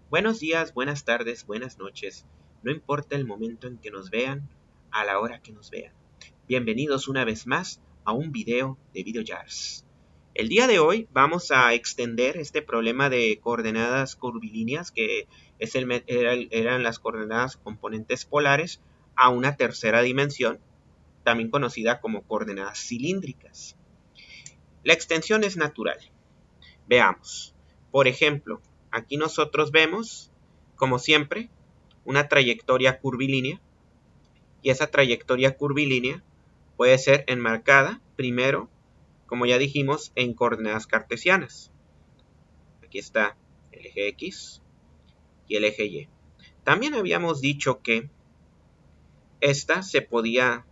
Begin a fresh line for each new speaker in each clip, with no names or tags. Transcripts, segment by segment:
Buenos días, buenas tardes, buenas noches. No importa el momento en que nos vean, a la hora que nos vean. Bienvenidos una vez más a un video de VideoJars. El día de hoy vamos a extender este problema de coordenadas curvilíneas, que eran las coordenadas componentes polares, a una tercera dimensión, también conocida como coordenadas cilíndricas. La extensión es natural. Veamos. Por ejemplo, aquí nosotros vemos, como siempre, una trayectoria curvilínea, y esa trayectoria curvilínea puede ser enmarcada primero, como ya dijimos, en coordenadas cartesianas. Aquí está el eje X y el eje Y. También habíamos dicho que esta se podía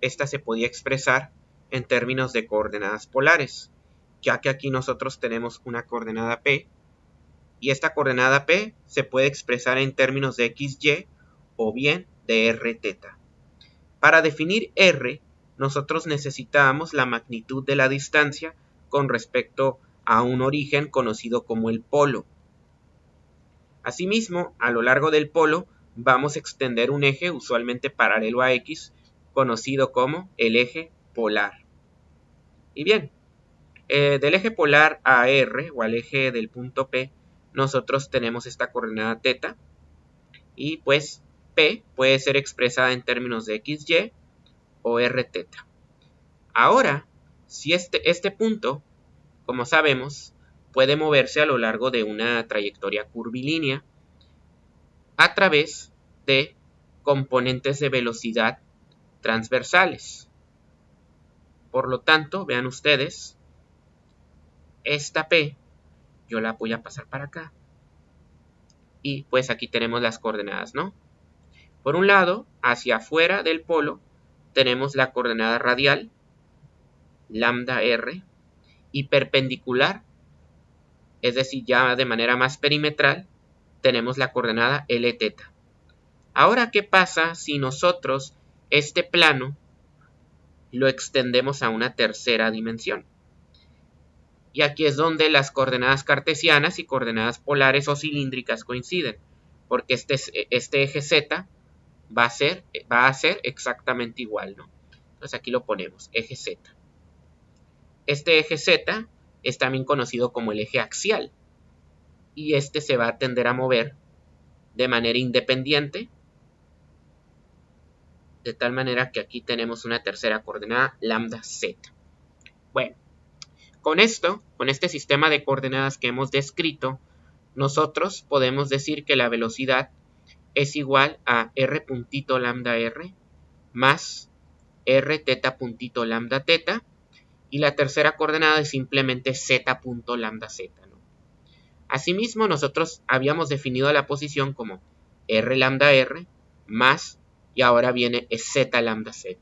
expresar en términos de coordenadas polares, ya que aquí nosotros tenemos una coordenada P, y esta coordenada P se puede expresar en términos de XY o bien de Rθ. Para definir R, nosotros necesitábamos la magnitud de la distancia con respecto a un origen conocido como el polo. Asimismo, a lo largo del polo vamos a extender un eje usualmente paralelo a X, conocido como el eje polar. Y bien, del eje polar a R, o al eje del punto P, nosotros tenemos esta coordenada θ, y pues P puede ser expresada en términos de XY o Rθ. Ahora, si este punto, como sabemos, puede moverse a lo largo de una trayectoria curvilínea a través de componentes de velocidad transversales. Por lo tanto, vean ustedes, esta P yo la voy a pasar para acá, y pues aquí tenemos las coordenadas, ¿no? Por un lado, hacia afuera del polo, tenemos la coordenada radial, lambda r, y perpendicular, es decir, ya de manera más perimetral, tenemos la coordenada Lθ. Ahora, ¿qué pasa si nosotros este plano lo extendemos a una tercera dimensión? Y aquí es donde las coordenadas cartesianas y coordenadas polares o cilíndricas coinciden, porque este eje Z va a ser exactamente igual, ¿no? Entonces aquí lo ponemos, eje Z. Este eje Z es también conocido como el eje axial, y este se va a tender a mover de manera independiente, de tal manera que aquí tenemos una tercera coordenada, lambda Z. Bueno, con este sistema de coordenadas que hemos descrito, nosotros podemos decir que la velocidad es igual a r puntito lambda r más r teta puntito lambda teta, y la tercera coordenada es simplemente z punto lambda z, ¿no? Asimismo, nosotros habíamos definido la posición como r lambda r más, y ahora viene z lambda z.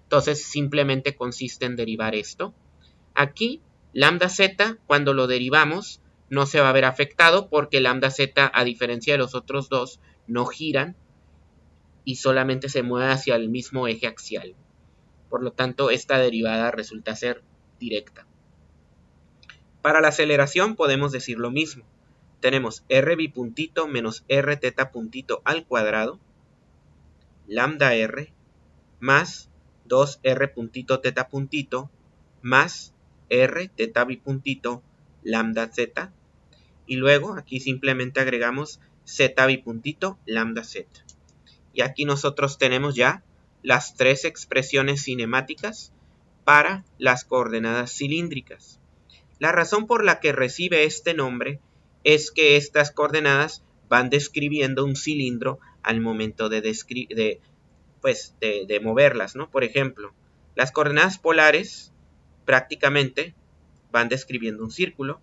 Entonces simplemente consiste en derivar esto. Aquí lambda z, cuando lo derivamos, no se va a ver afectado porque lambda z, a diferencia de los otros dos, no giran y solamente se mueve hacia el mismo eje axial. Por lo tanto, esta derivada resulta ser directa. Para la aceleración podemos decir lo mismo. Tenemos r bipuntito menos r teta puntito al cuadrado, lambda r, más 2r puntito teta puntito, más r teta bipuntito lambda z, y luego aquí simplemente agregamos z bipuntito lambda z. Y aquí nosotros tenemos ya las tres expresiones cinemáticas para las coordenadas cilíndricas. La razón por la que recibe este nombre es que estas coordenadas van describiendo un cilindro al momento de moverlas, ¿no? Por ejemplo, las coordenadas polares prácticamente van describiendo un círculo.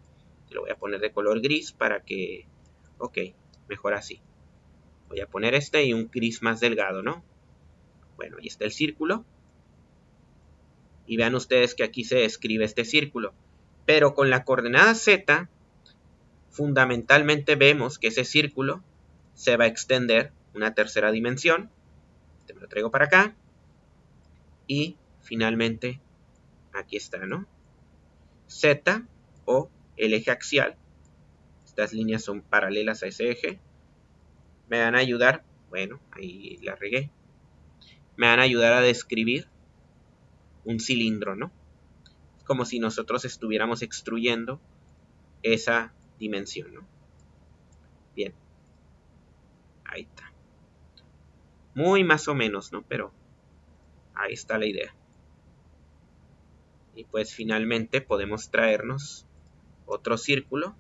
Lo voy a poner de color gris para que, ok, mejor así. Voy a poner este y un gris más delgado, ¿no? Bueno, ahí está el círculo. Y vean ustedes que aquí se describe este círculo. Pero con la coordenada Z, fundamentalmente vemos que ese círculo se va a extender una tercera dimensión. Este me lo traigo para acá. Y finalmente, aquí está, ¿no? Z, o el eje axial, Estas líneas son paralelas a ese eje. Me van a ayudar, bueno, ahí la regué. Me van a ayudar a describir un cilindro, ¿no? Es como si nosotros estuviéramos extruyendo esa dimensión, ¿no? Bien. Ahí está. Muy más o menos, ¿no? Pero ahí está la idea. Y pues finalmente podemos traernos otro círculo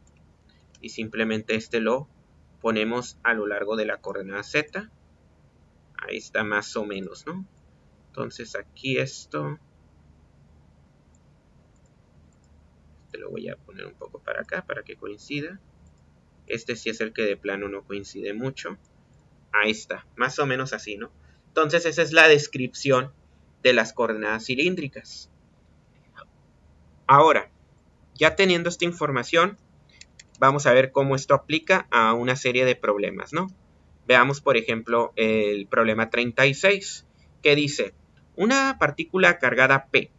y simplemente este lo ponemos a lo largo de la coordenada z. Ahí está más o menos, ¿no? Entonces aquí esto, este lo voy a poner un poco para acá para que coincida. Este sí es el que de plano no coincide mucho. Ahí está, más o menos así, ¿no? Entonces esa es la descripción de las coordenadas cilíndricas. Ahora, ya teniendo esta información, vamos a ver cómo esto aplica a una serie de problemas, ¿no? Veamos, por ejemplo, el problema 36, que dice, una partícula cargada P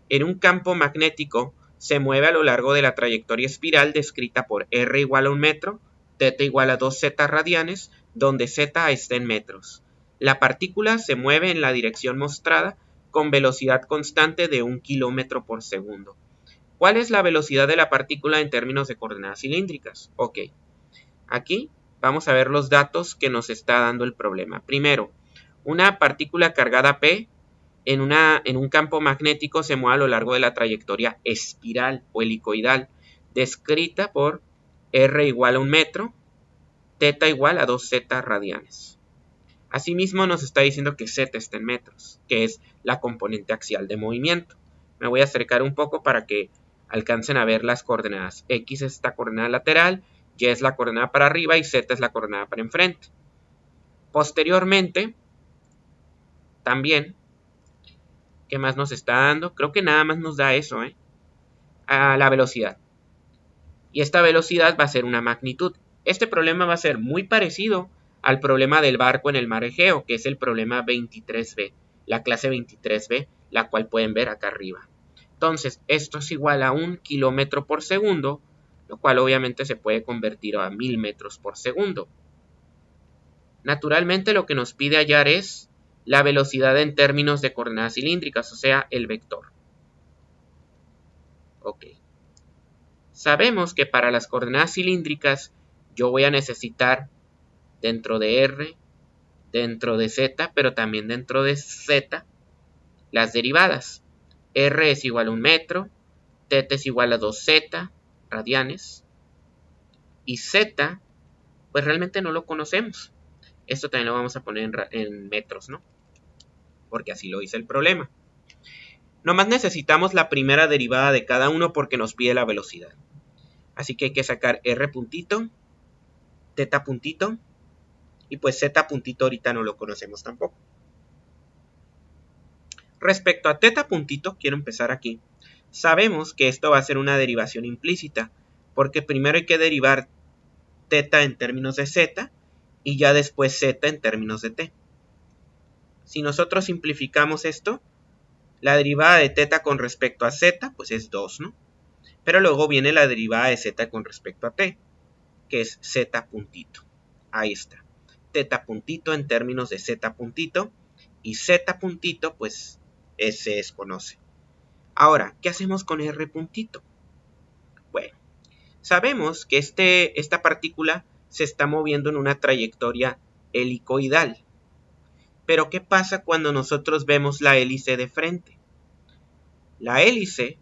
en un campo magnético se mueve a lo largo de la trayectoria espiral descrita por R igual a 1 metro, θ igual a 2z radianes, donde z está en metros. La partícula se mueve en la dirección mostrada con velocidad constante de 1 kilómetro por segundo. ¿Cuál es la velocidad de la partícula en términos de coordenadas cilíndricas? Ok, aquí vamos a ver los datos que nos está dando el problema. Primero, una partícula cargada P en un campo magnético se mueve a lo largo de la trayectoria espiral o helicoidal, descrita por R igual a 1 metro, θ igual a 2z radianes. Asimismo nos está diciendo que z está en metros, que es la componente axial de movimiento. Me voy a acercar un poco para que alcancen a ver las coordenadas. X es esta coordenada lateral, Y es la coordenada para arriba y Z es la coordenada para enfrente. Posteriormente, también, ¿qué más nos está dando? Creo que nada más nos da eso, a la velocidad. Y esta velocidad va a ser una magnitud. Este problema va a ser muy parecido al problema del barco en el mar Egeo, que es el problema 23b, la clase 23b, la cual pueden ver acá arriba. Entonces, esto es igual a 1 kilómetro por segundo, lo cual obviamente se puede convertir a 1000 metros por segundo. Naturalmente lo que nos pide hallar es la velocidad en términos de coordenadas cilíndricas, o sea, el vector. Ok. Sabemos que para las coordenadas cilíndricas yo voy a necesitar dentro de R, dentro de Z, pero también dentro de Z, las derivadas. R es igual a 1 metro, θ es igual a 2z radianes, y Z, pues realmente no lo conocemos. Esto también lo vamos a poner en metros, ¿no? Porque así lo dice el problema. Nomás necesitamos la primera derivada de cada uno porque nos pide la velocidad. Así que hay que sacar R puntito, θ puntito, y pues Z puntito ahorita no lo conocemos tampoco. Respecto a θ puntito, quiero empezar aquí. Sabemos que esto va a ser una derivación implícita, porque primero hay que derivar θ en términos de Z, y ya después Z en términos de t. Si nosotros simplificamos esto, la derivada de θ con respecto a Z, pues es 2, ¿no? Pero luego viene la derivada de Z con respecto a t, que es Z puntito. Ahí está. θ puntito en términos de Z puntito, y Z puntito, pues, se desconoce. Ahora, ¿qué hacemos con R puntito? Bueno, sabemos que esta partícula se está moviendo en una trayectoria helicoidal. Pero ¿qué pasa cuando nosotros vemos la hélice de frente? La hélice,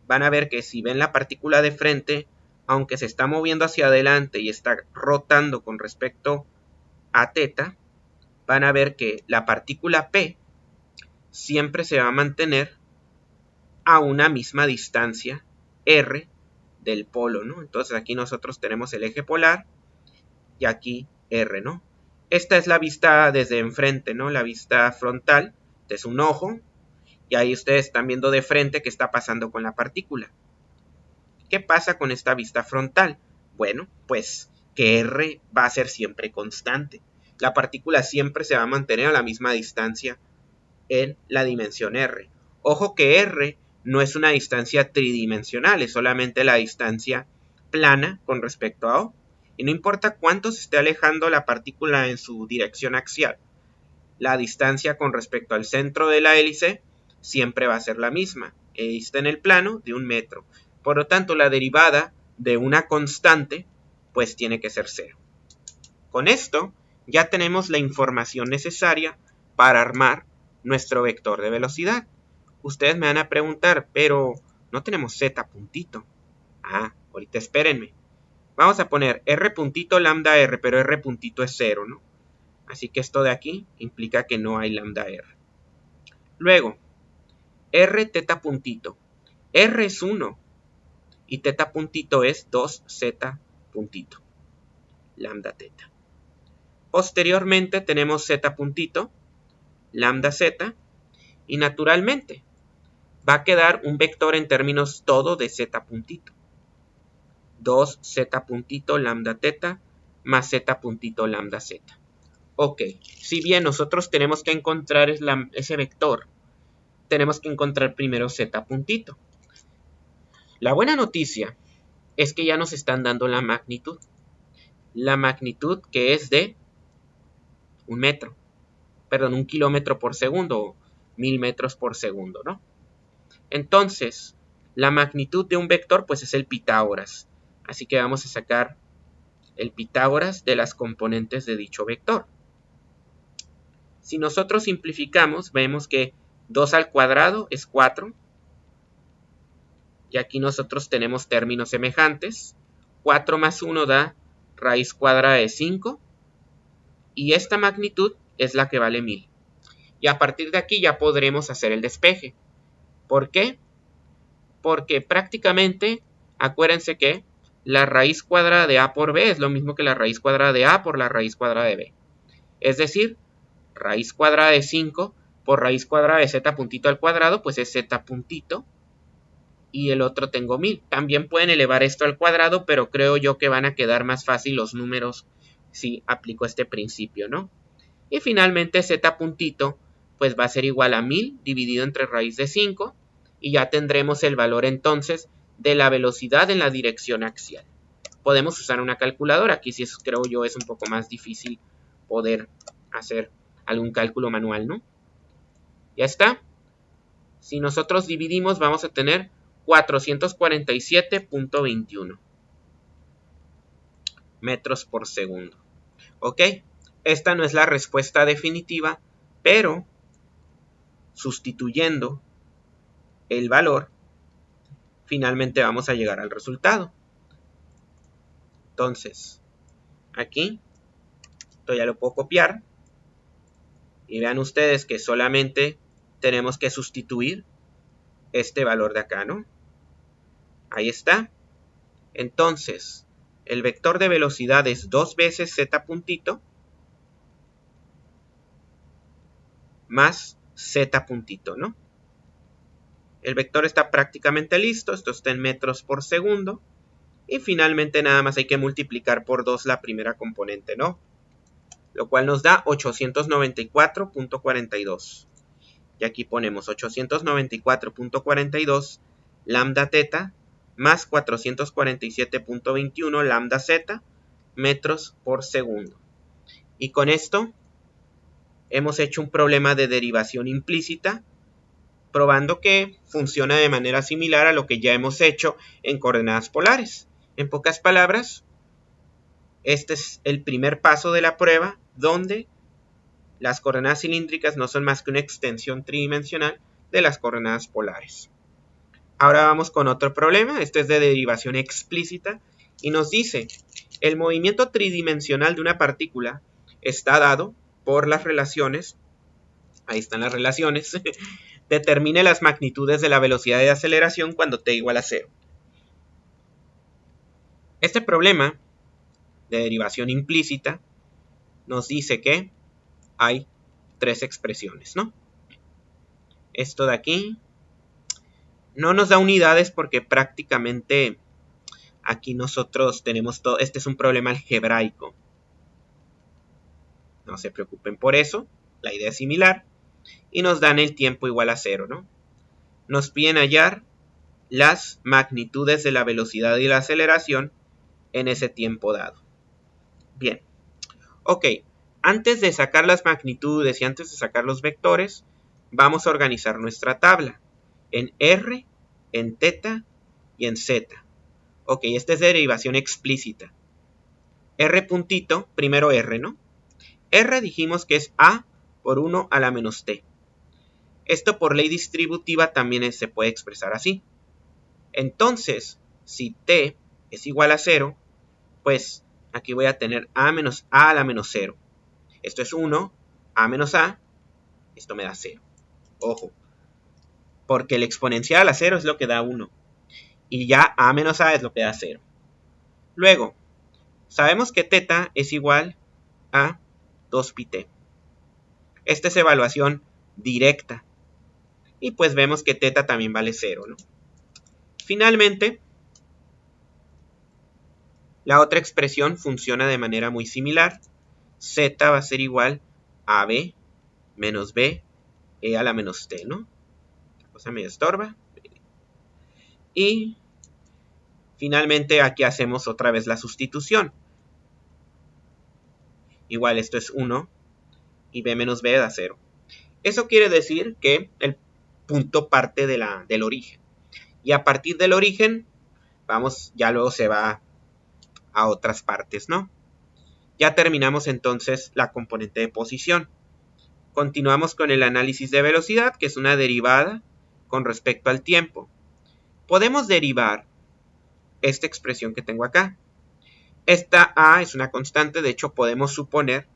van a ver que si ven la partícula de frente, aunque se está moviendo hacia adelante y está rotando con respecto a θ, van a ver que la partícula P siempre se va a mantener a una misma distancia R del polo, ¿no? Entonces aquí nosotros tenemos el eje polar y aquí R, ¿no? Esta es la vista desde enfrente, ¿no? La vista frontal, este es un ojo, y ahí ustedes están viendo de frente qué está pasando con la partícula. ¿Qué pasa con esta vista frontal? Bueno, pues que R va a ser siempre constante. La partícula siempre se va a mantener a la misma distancia en la dimensión R. Ojo que R no es una distancia tridimensional, es solamente la distancia plana con respecto a O. Y no importa cuánto se esté alejando la partícula en su dirección axial, la distancia con respecto al centro de la hélice siempre va a ser la misma. Está en el plano de 1 metro. Por lo tanto, la derivada de una constante pues tiene que ser 0. Con esto ya tenemos la información necesaria para armar nuestro vector de velocidad. Ustedes me van a preguntar, pero no tenemos z puntito. Ahorita espérenme. Vamos a poner r puntito lambda r, pero r puntito es 0, ¿no? Así que esto de aquí implica que no hay lambda r. Luego, r teta puntito. R es 1 y teta puntito es 2z puntito. Lambda teta. Posteriormente tenemos z puntito, lambda z, y naturalmente va a quedar un vector en términos todo de z puntito. 2z puntito lambda teta más z puntito lambda z. Ok, si bien nosotros tenemos que encontrar ese vector, tenemos que encontrar primero z puntito. La buena noticia es que ya nos están dando la magnitud. La magnitud que es de 1 kilómetro por segundo o 1000 metros por segundo, ¿no? Entonces, la magnitud de un vector pues es el Pitágoras. Así que vamos a sacar el Pitágoras de las componentes de dicho vector. Si nosotros simplificamos, vemos que 2 al cuadrado es 4. Y aquí nosotros tenemos términos semejantes. 4 más 1 da raíz cuadrada de 5. Y esta magnitud es la que vale 1000. Y a partir de aquí ya podremos hacer el despeje. ¿Por qué? Porque prácticamente, acuérdense que la raíz cuadrada de a por b es lo mismo que la raíz cuadrada de a por la raíz cuadrada de b. Es decir, raíz cuadrada de 5 por raíz cuadrada de z puntito al cuadrado, pues es z puntito. Y el otro tengo 1000. También pueden elevar esto al cuadrado, pero creo yo que van a quedar más fácil los números si aplico este principio, ¿no? Y finalmente z puntito pues va a ser igual a 1000 dividido entre raíz de 5 y ya tendremos el valor entonces de la velocidad en la dirección axial. Podemos usar una calculadora, aquí sí creo yo es un poco más difícil poder hacer algún cálculo manual, ¿no? Ya está. Si nosotros dividimos vamos a tener 447.21 metros por segundo. ¿Ok? Esta no es la respuesta definitiva, pero sustituyendo el valor, finalmente vamos a llegar al resultado. Entonces, aquí, esto ya lo puedo copiar. Y vean ustedes que solamente tenemos que sustituir este valor de acá, ¿no? Ahí está. Entonces, el vector de velocidad es 2 veces z puntito más z puntito, ¿no? El vector está prácticamente listo. Esto está en metros por segundo. Y finalmente nada más hay que multiplicar por 2 la primera componente, ¿no? Lo cual nos da 894.42. Y aquí ponemos 894.42 lambda teta más 447.21 lambda z metros por segundo. Y con esto hemos hecho un problema de derivación implícita, probando que funciona de manera similar a lo que ya hemos hecho en coordenadas polares. En pocas palabras, este es el primer paso de la prueba donde las coordenadas cilíndricas no son más que una extensión tridimensional de las coordenadas polares. Ahora vamos con otro problema. Este es de derivación explícita y nos dice: el movimiento tridimensional de una partícula está dado por las relaciones, ahí están las relaciones, determine las magnitudes de la velocidad de aceleración cuando t igual a 0. Este problema de derivación implícita nos dice que hay 3 expresiones, ¿no? Esto de aquí no nos da unidades porque prácticamente aquí nosotros tenemos todo. Este es un problema algebraico. No se preocupen por eso. La idea es similar. Y nos dan el tiempo igual a 0, ¿no? Nos piden hallar las magnitudes de la velocidad y la aceleración en ese tiempo dado. Bien, ok, antes de sacar las magnitudes y antes de sacar los vectores, vamos a organizar nuestra tabla en R, en θ y en z. Ok, esta es derivación explícita. R puntito, primero R, ¿no? R dijimos que es A por 1 a la menos t. Esto por ley distributiva también se puede expresar así. Entonces, si t es igual a 0, pues aquí voy a tener a menos a la menos 0. Esto es 1, a menos a, esto me da 0. Ojo, porque el exponencial a 0 es lo que da 1. Y ya a menos a es lo que da 0. Luego, sabemos que θ es igual a 2πt. Esta es evaluación directa. Y pues vemos que θ también vale 0, ¿no? Finalmente, la otra expresión funciona de manera muy similar. Z va a ser igual a b menos b e a la menos t, ¿no? La cosa me estorba. Y finalmente aquí hacemos otra vez la sustitución. Igual esto es 1 y b menos b da 0. Eso quiere decir que el punto parte del origen. Y a partir del origen, vamos, ya luego se va a otras partes, ¿no? Ya terminamos entonces la componente de posición. Continuamos con el análisis de velocidad, que es una derivada con respecto al tiempo. Podemos derivar esta expresión que tengo acá. Esta a es una constante, de hecho podemos suponer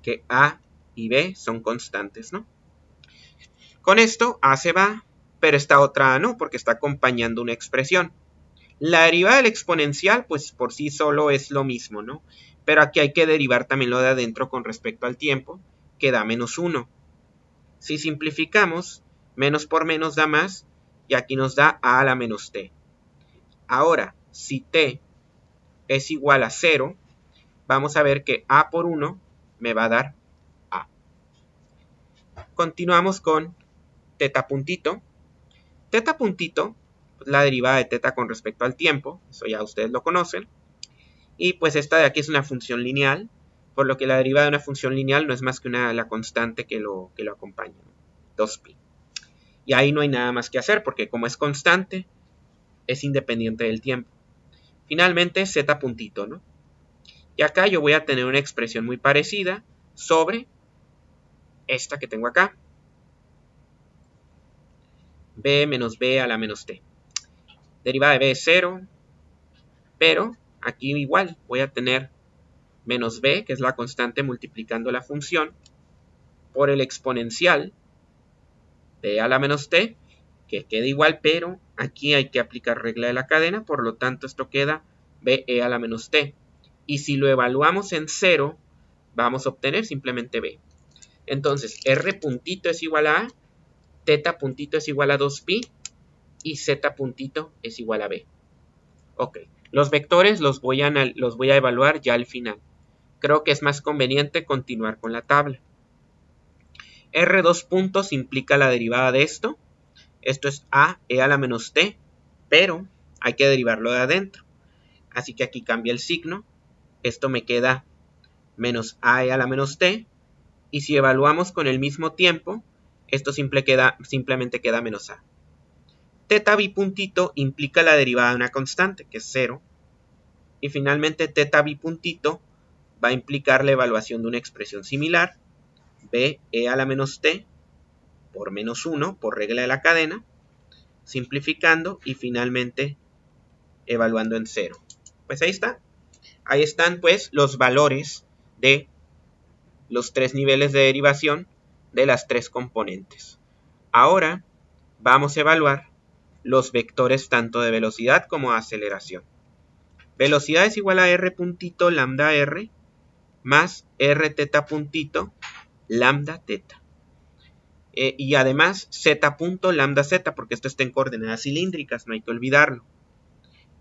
que a y b son constantes, ¿no? Con esto a se va, pero esta otra a no, porque está acompañando una expresión. La derivada del exponencial, pues por sí solo es lo mismo, ¿no? Pero aquí hay que derivar también lo de adentro con respecto al tiempo, que da menos 1. Si simplificamos, menos por menos da más, y aquí nos da a la menos t. Ahora, si t es igual a 0, vamos a ver que a por 1 me va a dar a. Continuamos con θ puntito. Θ puntito, la derivada de θ con respecto al tiempo, eso ya ustedes lo conocen. Y pues esta de aquí es una función lineal, por lo que la derivada de una función lineal no es más que la constante que lo acompaña, 2π. Y ahí no hay nada más que hacer, porque como es constante, es independiente del tiempo. Finalmente, z puntito, ¿no? Y acá yo voy a tener una expresión muy parecida sobre esta que tengo acá. B menos B a la menos T. Derivada de B es 0, pero aquí igual voy a tener menos B, que es la constante multiplicando la función, por el exponencial B a la menos T, que queda igual, pero aquí hay que aplicar regla de la cadena, por lo tanto esto queda BE a la menos T. Y si lo evaluamos en 0, vamos a obtener simplemente B. Entonces, R puntito es igual a A, θ puntito es igual a 2π y z puntito es igual a B. Ok, los vectores los voy a evaluar ya al final. Creo que es más conveniente continuar con la tabla. R2 puntos implica la derivada de esto. Esto es a e a la menos t, pero hay que derivarlo de adentro. Así que aquí cambia el signo. Esto me queda menos a e a la menos t. Y si evaluamos con el mismo tiempo, esto simplemente queda menos a. Θ bipuntito implica la derivada de una constante, que es 0. Y finalmente θ bipuntito va a implicar la evaluación de una expresión similar, b e a la menos t por menos 1 por regla de la cadena, simplificando y finalmente evaluando en 0. Pues ahí está. Ahí están pues los valores de los 3 niveles de derivación de las 3 componentes. Ahora vamos a evaluar los vectores tanto de velocidad como de aceleración. Velocidad es igual a r puntito lambda r más r θ puntito lambda θ. Y además z punto lambda z, porque esto está en coordenadas cilíndricas, no hay que olvidarlo.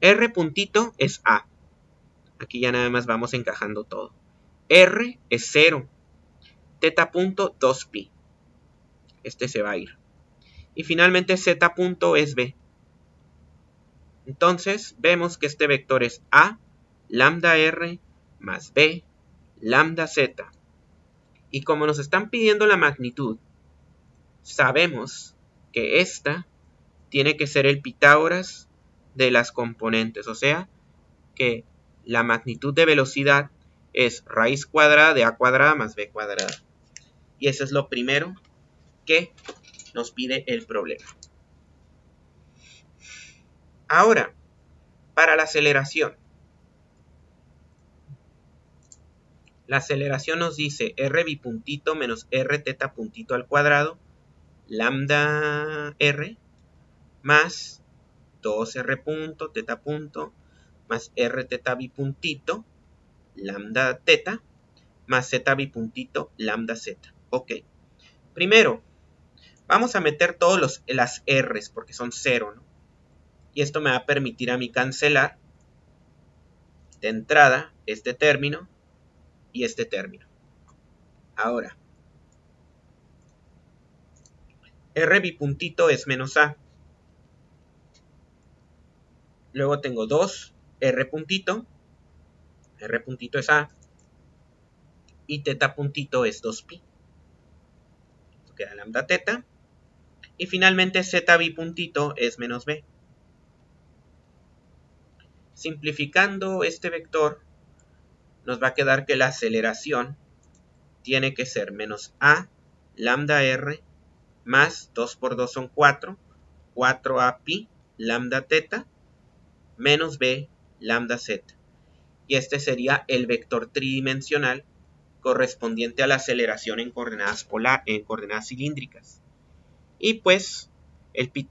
R puntito es A. Aquí ya nada más vamos encajando todo. R es 0. θ punto 2π. Este se va a ir. Y finalmente z punto es B. Entonces vemos que este vector es A lambda R más B lambda Z. Y como nos están pidiendo la magnitud, sabemos que esta tiene que ser el Pitágoras de las componentes. O sea, que la magnitud de velocidad es raíz cuadrada de A cuadrada más B cuadrada. Y eso es lo primero que nos pide el problema. Ahora, para la aceleración. La aceleración nos dice r bipuntito menos r teta puntito al cuadrado, lambda r, más 2r punto, teta punto, más r teta bipuntito, lambda teta, más z bipuntito, lambda z. Ok. Primero, vamos a meter todas las r's porque son 0, ¿no? Y esto me va a permitir a mí cancelar de entrada este término y este término. Ahora, r bipuntito es menos a. Luego tengo 2 r puntito es a. Y teta puntito es 2pi. Esto queda lambda teta. Y finalmente z bipuntito es menos b. Simplificando este vector, nos va a quedar que la aceleración tiene que ser menos a lambda r más 2 por 2 son 4, 4a pi lambda teta menos b lambda z. Y este sería el vector tridimensional correspondiente a la aceleración en coordenadas cilíndricas. Y pues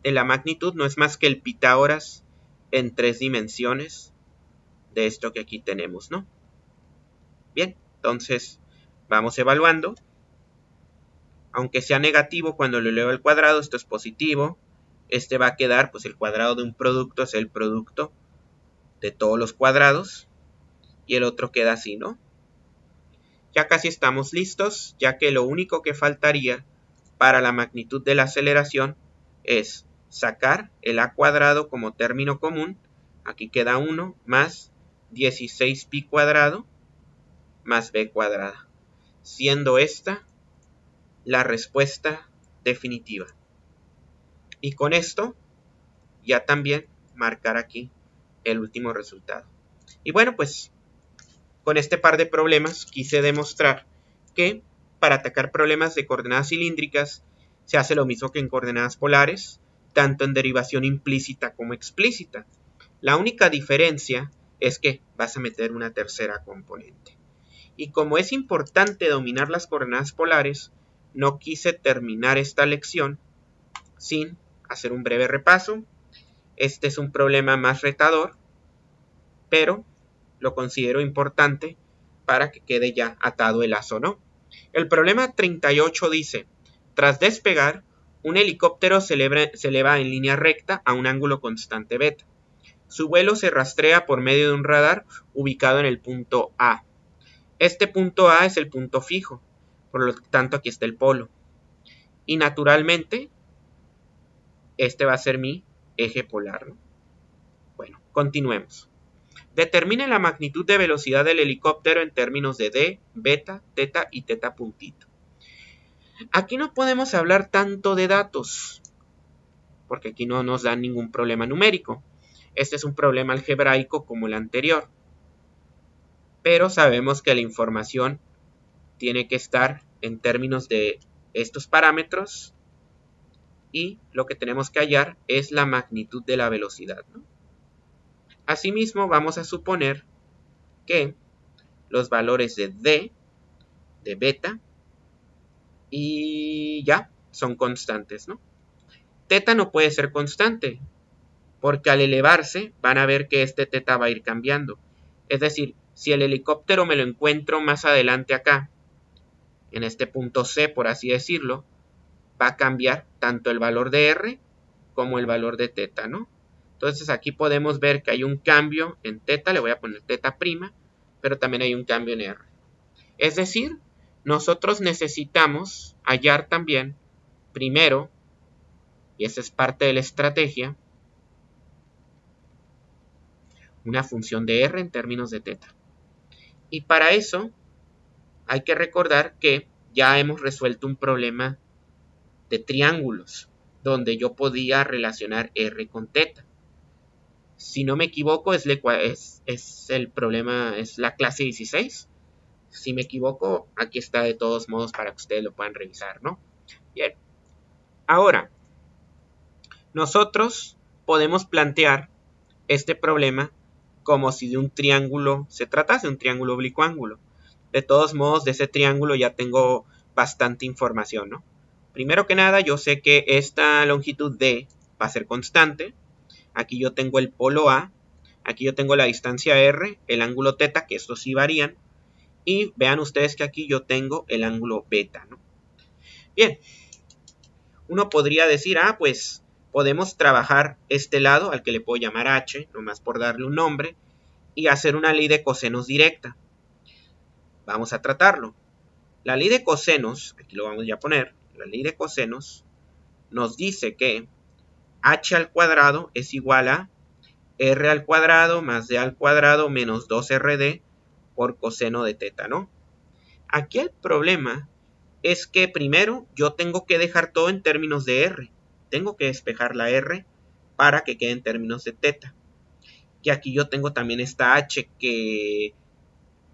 la magnitud no es más que el Pitágoras en 3 dimensiones de esto que aquí tenemos, ¿no? Bien, entonces vamos evaluando. Aunque sea negativo cuando lo elevo al cuadrado, esto es positivo. Este va a quedar, pues el cuadrado de un producto es el producto de todos los cuadrados. Y el otro queda así, ¿no? Ya casi estamos listos, ya que lo único que faltaría para la magnitud de la aceleración es sacar el a cuadrado como término común. Aquí queda 1 más 16pi cuadrado más b cuadrada, siendo esta la respuesta definitiva. Y con esto ya también marcar aquí el último resultado. Y bueno, pues con este par de problemas quise demostrar que para atacar problemas de coordenadas cilíndricas se hace lo mismo que en coordenadas polares, tanto en derivación implícita como explícita. La única diferencia es que vas a meter una tercera componente. Y como es importante dominar las coordenadas polares, no quise terminar esta lección sin hacer un breve repaso. Este es un problema más retador, pero lo considero importante para que quede ya atado el lazo, ¿no? El problema 38 dice, tras despegar, un helicóptero se eleva en línea recta a un ángulo constante beta. Su vuelo se rastrea por medio de un radar ubicado en el punto A. Este punto A es el punto fijo, por lo tanto aquí está el polo. Y naturalmente, este va a ser mi eje polar, ¿no? Bueno, continuemos. Determine la magnitud de velocidad del helicóptero en términos de d, beta, teta y teta puntito. Aquí no podemos hablar tanto de datos, porque aquí no nos dan ningún problema numérico. Este es un problema algebraico como el anterior. Pero sabemos que la información tiene que estar en términos de estos parámetros y lo que tenemos que hallar es la magnitud de la velocidad, ¿no? Asimismo, vamos a suponer que los valores de d, de beta y ya son constantes, ¿no? Teta no puede ser constante porque al elevarse van a ver que este teta va a ir cambiando. Es decir, si el helicóptero me lo encuentro más adelante acá, en este punto C, por así decirlo, va a cambiar tanto el valor de R como el valor de teta, ¿no? Entonces aquí podemos ver que hay un cambio en teta, le voy a poner teta prima, pero también hay un cambio en R. Es decir, nosotros necesitamos hallar también, primero, y esa es parte de la estrategia, una función de r en términos de teta. Y para eso hay que recordar que ya hemos resuelto un problema de triángulos, donde yo podía relacionar r con teta. Si no me equivoco, es el problema, es la clase 16. Si me equivoco, aquí está de todos modos para que ustedes lo puedan revisar, ¿no? Bien. Ahora, nosotros podemos plantear este problema como si de un triángulo se tratase, un triángulo oblicuo-ángulo. De todos modos, de ese triángulo ya tengo bastante información, ¿no? Primero que nada, yo sé que esta longitud D va a ser constante. Aquí yo tengo el polo A. Aquí yo tengo la distancia R, el ángulo θ, que estos sí varían. Y vean ustedes que aquí yo tengo el ángulo beta, ¿no? Bien. Uno podría decir, pues podemos trabajar este lado, al que le puedo llamar H, nomás por darle un nombre, y hacer una ley de cosenos directa. Vamos a tratarlo. La ley de cosenos, aquí lo vamos ya a poner, la ley de cosenos nos dice que h al cuadrado es igual a r al cuadrado más d al cuadrado menos 2rd por coseno de θ, ¿no? Aquí el problema es que primero yo tengo que dejar todo en términos de r. Tengo que despejar la r para que quede en términos de θ. Y aquí yo tengo también esta h que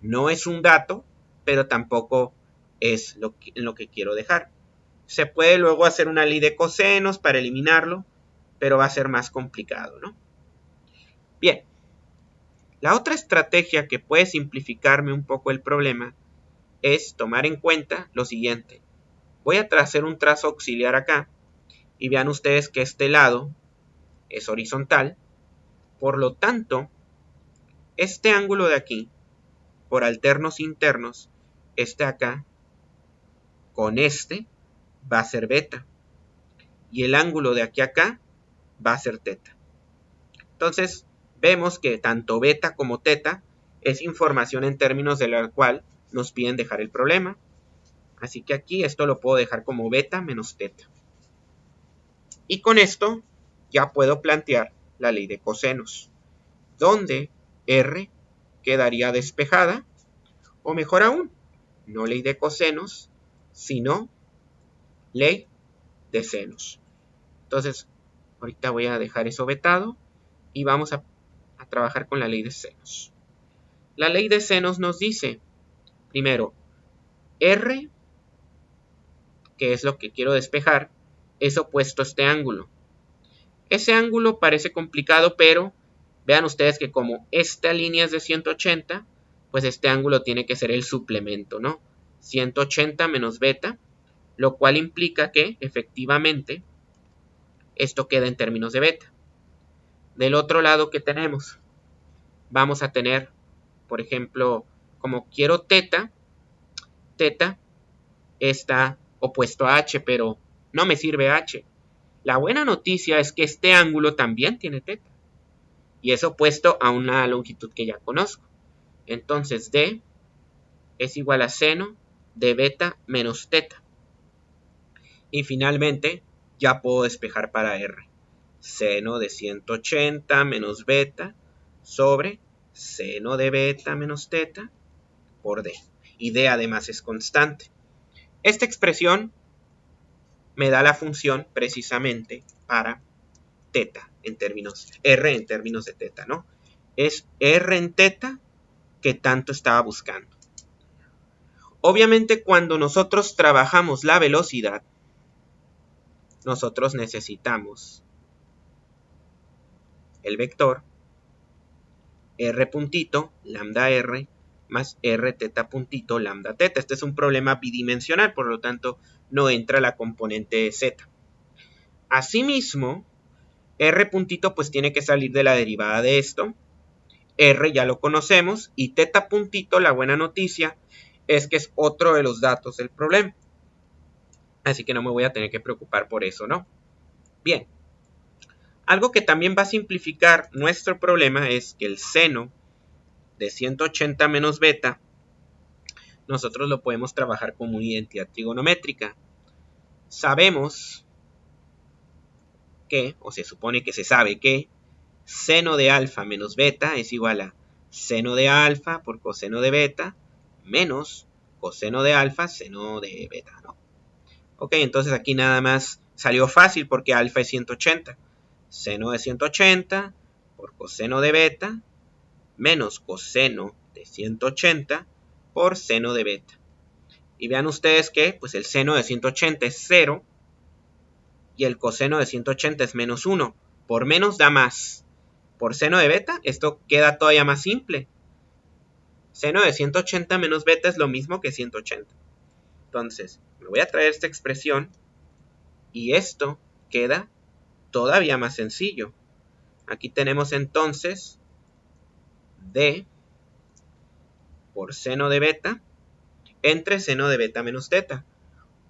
no es un dato, pero tampoco es lo que quiero dejar. Se puede luego hacer una ley de cosenos para eliminarlo, pero va a ser más complicado, ¿no? Bien, la otra estrategia que puede simplificarme un poco el problema es tomar en cuenta lo siguiente. Voy a hacer un trazo auxiliar acá y vean ustedes que este lado es horizontal. Por lo tanto, este ángulo de aquí, por alternos internos, este acá, con este, va a ser beta. Y el ángulo de aquí a acá va a ser θ. Entonces, vemos que tanto beta como θ es información en términos de la cual nos piden dejar el problema. Así que aquí esto lo puedo dejar como beta menos θ. Y con esto ya puedo plantear la ley de cosenos, donde R quedaría despejada, o mejor aún, no ley de cosenos, sino ley de senos. Entonces, ahorita voy a dejar eso vetado y vamos a trabajar con la ley de senos. La ley de senos nos dice, primero, R, que es lo que quiero despejar, es opuesto a este ángulo. Ese ángulo parece complicado, pero vean ustedes que como esta línea es de 180, pues este ángulo tiene que ser el suplemento, ¿no? 180 menos beta, lo cual implica que, efectivamente, esto queda en términos de beta. Del otro lado, ¿qué tenemos? Vamos a tener, por ejemplo, como quiero θ está opuesto a h, pero no me sirve h. La buena noticia es que este ángulo también tiene θ y es opuesto a una longitud que ya conozco. Entonces D es igual a seno de beta menos θ. Y finalmente ya puedo despejar para R. Seno de 180 menos beta sobre seno de beta menos θ por D. Y D además es constante. Esta expresión me da la función precisamente para θ en términos, R en términos de θ, ¿no? Es R en θ que tanto estaba buscando. Obviamente cuando nosotros trabajamos la velocidad, nosotros necesitamos el vector r puntito lambda r más r θ puntito lambda θ. Este es un problema bidimensional, por lo tanto no entra la componente z. Asimismo, r puntito pues tiene que salir de la derivada de esto. R ya lo conocemos y θ puntito, la buena noticia es que es otro de los datos del problema. Así que no me voy a tener que preocupar por eso, ¿no? Bien. Algo que también va a simplificar nuestro problema es que el seno de 180 menos beta, nosotros lo podemos trabajar como una identidad trigonométrica. Sabemos que, o se supone que se sabe que, seno de alfa menos beta es igual a seno de alfa por coseno de beta menos coseno de alfa seno de beta, ¿no? Ok, entonces aquí nada más salió fácil porque alfa es 180. Seno de 180 por coseno de beta menos coseno de 180 por seno de beta. Y vean ustedes que pues el seno de 180 es 0 y el coseno de 180 es menos 1. Por menos da más. Por seno de beta esto queda todavía más simple. Seno de 180 menos beta es lo mismo que 180. Entonces, me voy a traer esta expresión y esto queda todavía más sencillo. Aquí tenemos entonces d por seno de beta entre seno de beta menos teta.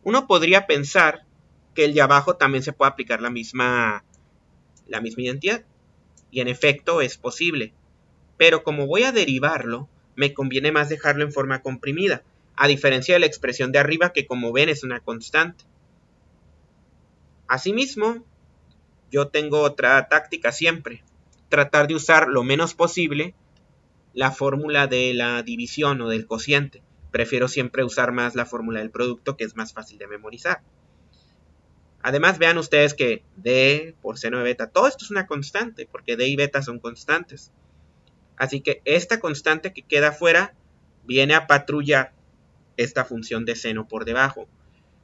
Uno podría pensar que el de abajo también se puede aplicar la misma identidad. Y en efecto es posible. Pero como voy a derivarlo, me conviene más dejarlo en forma comprimida, a diferencia de la expresión de arriba que como ven es una constante. Asimismo, yo tengo otra táctica siempre. Tratar de usar lo menos posible la fórmula de la división o del cociente. Prefiero siempre usar más la fórmula del producto, que es más fácil de memorizar. Además, vean ustedes que d por seno de beta, todo esto es una constante, porque d y beta son constantes. Así que esta constante que queda afuera viene a patrullar esta función de seno por debajo.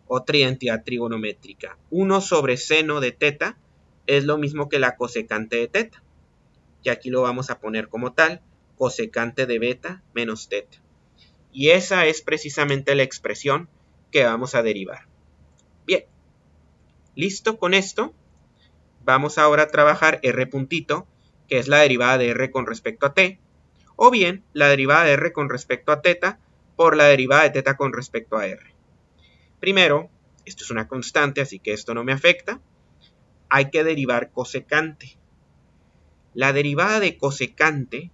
Otra identidad trigonométrica. 1 sobre seno de teta es lo mismo que la cosecante de teta. Y aquí lo vamos a poner como tal, cosecante de beta menos teta. Y esa es precisamente la expresión que vamos a derivar. Bien, listo con esto. Vamos ahora a trabajar r puntito, que es la derivada de r con respecto a t, o bien la derivada de r con respecto a teta por la derivada de teta con respecto a r. Primero, esto es una constante, así que esto no me afecta. Hay que derivar cosecante. La derivada de cosecante,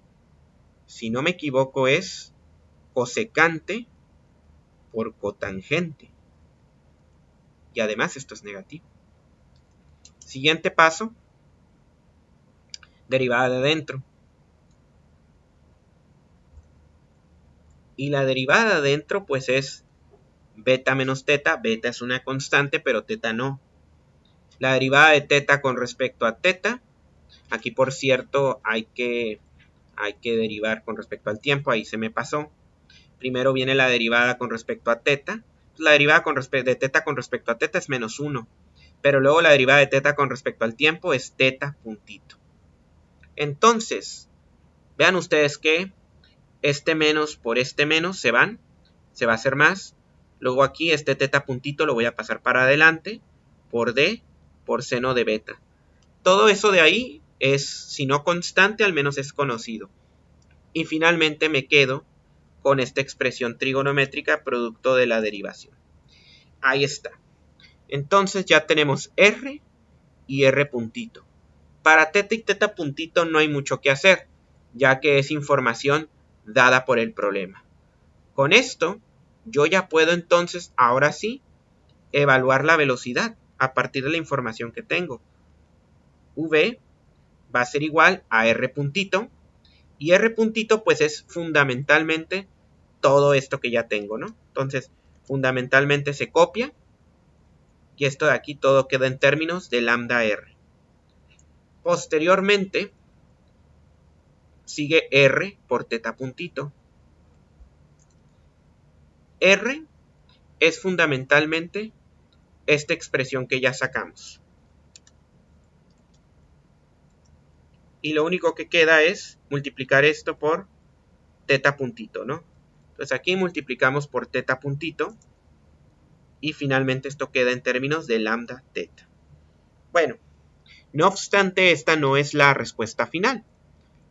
si no me equivoco, es cosecante por cotangente. Y además esto es negativo. Siguiente paso, derivada de adentro. Y la derivada de adentro pues es beta menos teta. Beta es una constante, pero teta no. La derivada de teta con respecto a teta. Aquí por cierto hay que derivar con respecto al tiempo. Ahí se me pasó. Primero viene la derivada con respecto a teta. La derivada de teta con respecto a teta es menos 1. Pero luego la derivada de teta con respecto al tiempo es teta puntito. Entonces, vean ustedes que este menos por este menos se van. Se va a hacer más. Luego aquí este teta puntito lo voy a pasar para adelante por d por seno de beta. Todo eso de ahí es, si no constante, al menos es conocido. Y finalmente me quedo con esta expresión trigonométrica producto de la derivación. Ahí está. Entonces ya tenemos r y r puntito. Para teta y teta puntito no hay mucho que hacer, ya que es información dada por el problema. Con esto, yo ya puedo entonces, ahora sí, evaluar la velocidad a partir de la información que tengo. V va a ser igual a R puntito, y R puntito pues es fundamentalmente todo esto que ya tengo, ¿no? Entonces, fundamentalmente se copia, y esto de aquí todo queda en términos de lambda R. Posteriormente, sigue R por teta puntito. R es fundamentalmente esta expresión que ya sacamos. Y lo único que queda es multiplicar esto por teta puntito, ¿no? Entonces aquí multiplicamos por teta puntito y finalmente esto queda en términos de lambda teta. Bueno, no obstante, esta no es la respuesta final.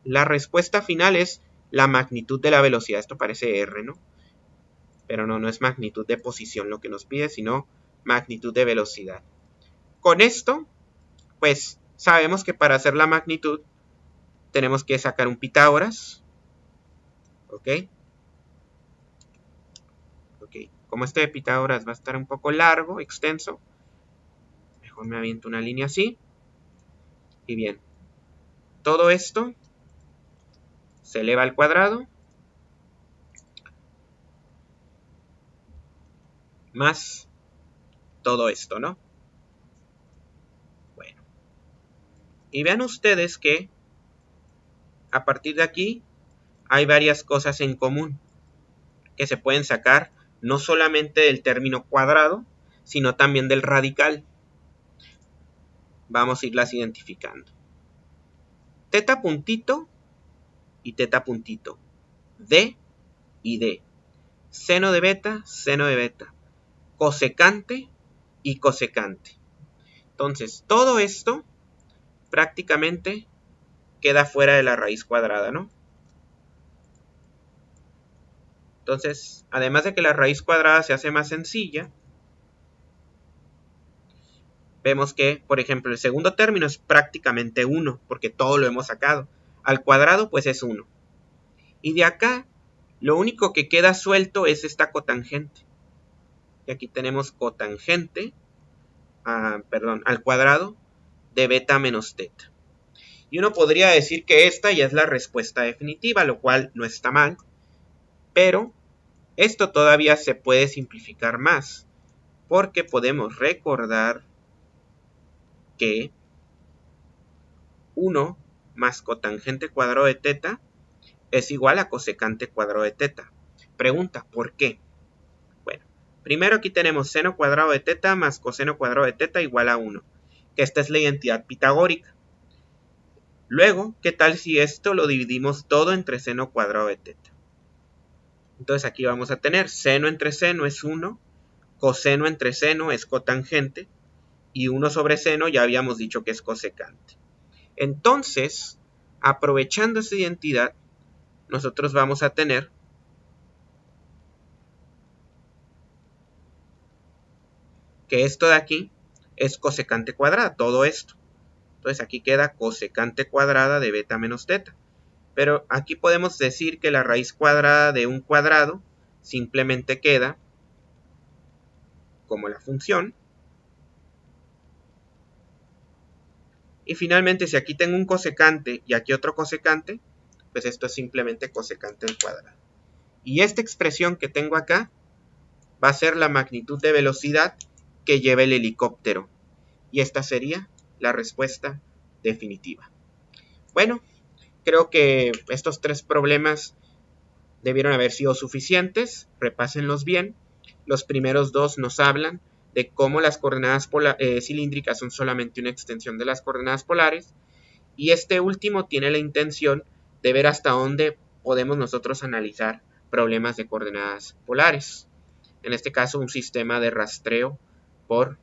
La respuesta final es la magnitud de la velocidad. Esto parece R, ¿no? Pero no es magnitud de posición lo que nos pide, sino magnitud de velocidad. Con esto, pues sabemos que para hacer la magnitud tenemos que sacar un Pitágoras. ¿Ok? Como este de Pitágoras va a estar un poco largo, extenso, mejor me aviento una línea así. Y bien, todo esto se eleva al cuadrado más todo esto, ¿no? Bueno, y vean ustedes que a partir de aquí hay varias cosas en común que se pueden sacar no solamente del término cuadrado, sino también del radical. Vamos a irlas identificando. Teta puntito y teta puntito. D y D. Seno de beta, seno de beta. Cosecante y cosecante. Entonces, todo esto prácticamente queda fuera de la raíz cuadrada, ¿no? Entonces, además de que la raíz cuadrada se hace más sencilla, vemos que, por ejemplo, el segundo término es prácticamente 1, porque todo lo hemos sacado. Al cuadrado, pues es 1. Y de acá, lo único que queda suelto es esta cotangente. Y aquí tenemos cotangente, al cuadrado de beta menos teta. Y uno podría decir que esta ya es la respuesta definitiva, lo cual no está mal. Pero esto todavía se puede simplificar más, porque podemos recordar que 1 más cotangente cuadrado de teta es igual a cosecante cuadrado de teta. Pregunta, ¿por qué? Bueno, primero aquí tenemos seno cuadrado de teta más coseno cuadrado de teta igual a 1, que esta es la identidad pitagórica. Luego, ¿qué tal si esto lo dividimos todo entre seno cuadrado de teta? Entonces aquí vamos a tener seno entre seno es 1, coseno entre seno es cotangente, y 1 sobre seno ya habíamos dicho que es cosecante. Entonces, aprovechando esa identidad, nosotros vamos a tener que esto de aquí es cosecante cuadrada, todo esto. Entonces aquí queda cosecante cuadrada de beta menos teta. Pero aquí podemos decir que la raíz cuadrada de un cuadrado simplemente queda como la función. Y finalmente, si aquí tengo un cosecante y aquí otro cosecante, pues esto es simplemente cosecante al cuadrado. Y esta expresión que tengo acá va a ser la magnitud de velocidad que lleva el helicóptero. Y esta sería la respuesta definitiva. Bueno, creo que estos 3 problemas debieron haber sido suficientes. Repásenlos bien. Los primeros 2 nos hablan de cómo las coordenadas cilíndricas son solamente una extensión de las coordenadas polares. Y este último tiene la intención de ver hasta dónde podemos nosotros analizar problemas de coordenadas polares. En este caso, un sistema de rastreo por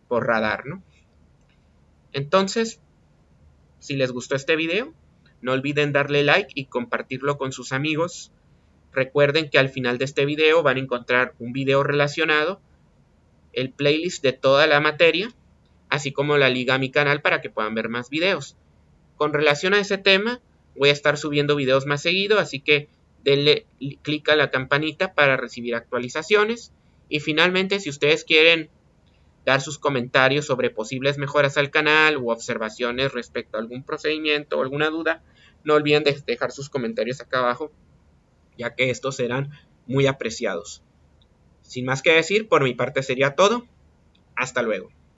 radar, ¿no? Entonces, si les gustó este video, no olviden darle like y compartirlo con sus amigos. Recuerden que al final de este video van a encontrar un video relacionado, el playlist de toda la materia, así como la liga a mi canal para que puedan ver más videos. Con relación a ese tema, voy a estar subiendo videos más seguido, así que denle clic a la campanita para recibir actualizaciones. Y finalmente, si ustedes quieren dar sus comentarios sobre posibles mejoras al canal u observaciones respecto a algún procedimiento o alguna duda, no olviden dejar sus comentarios acá abajo, ya que estos serán muy apreciados. Sin más que decir, por mi parte sería todo. Hasta luego.